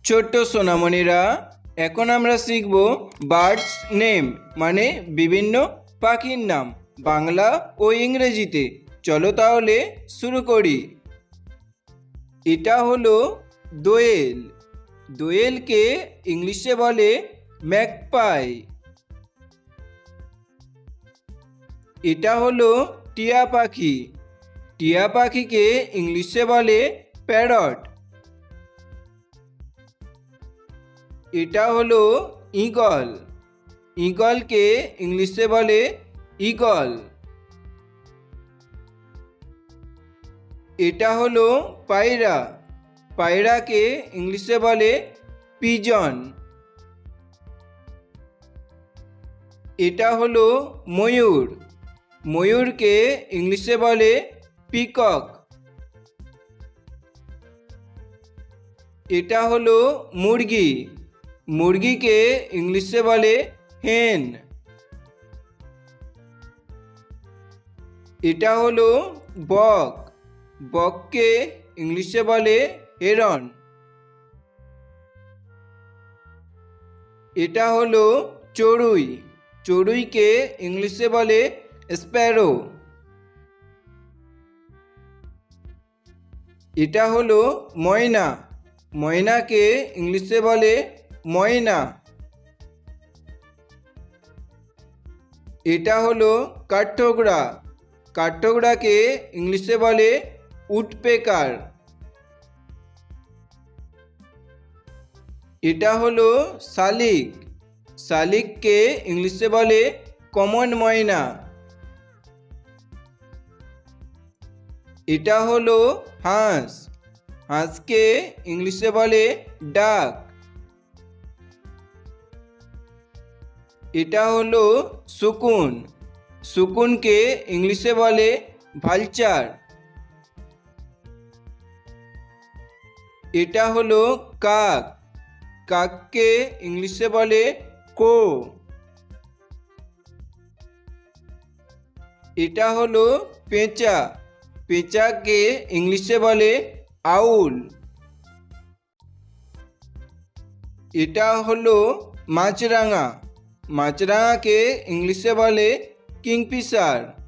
ছোট্ট সোনামণিরা, এখন আমরা শিখব বার্ডস নেম মানে বিভিন্ন পাখির নাম বাংলা ও ইংরেজিতে। চলো তাহলে শুরু করি। এটা হলো দোয়েল। দোয়েলকে ইংলিশে বলে ম্যাকপাই। এটা হলো টিয়া পাখি। টিয়া পাখিকে ইংলিশে বলে প্যারট। এটা হলো ঈগল। ঈগলকে ইংলিশে বলে ঈগল। এটা হলো পায়রা। পায়রাকে ইংলিশে বলে পিজন। এটা হলো ময়ূর। ময়ূরকে ইংলিশে বলে পিকক। এটা হলো মুরগি। মুরগিকে ইংলিশে বলে হেন। এটা হলো বক। বককে ইংলিশে বলে হেরন। এটা হলো চড়ুই। চড়ুইকে ইংলিশে বলে স্প্যারো। এটা হলো ময়না। ময়নাকে ইংলিশে বলে ময়না। এটা হলো কাঠঠোকরা। কাঠঠোকরাকে ইংলিশে বলে উডপেকার। এটা হলো শালিক। শালিককে ইংলিশে বলে কমন ময়না। এটা হলো হাঁস। হাঁসকে ইংলিশে বলে ডাক। এটা হলো শকুন। শকুনকে ইংলিশে বলে ভালচার। এটা হলো কাক। কাককে ইংলিশে বলে কো। এটা হলো পেঁচা। পেঁচাকে ইংলিশে বলে আউল। এটা হলো মাছরাঙা। মাছরাঙাকে ইংলিশে বলে কিংফিশার।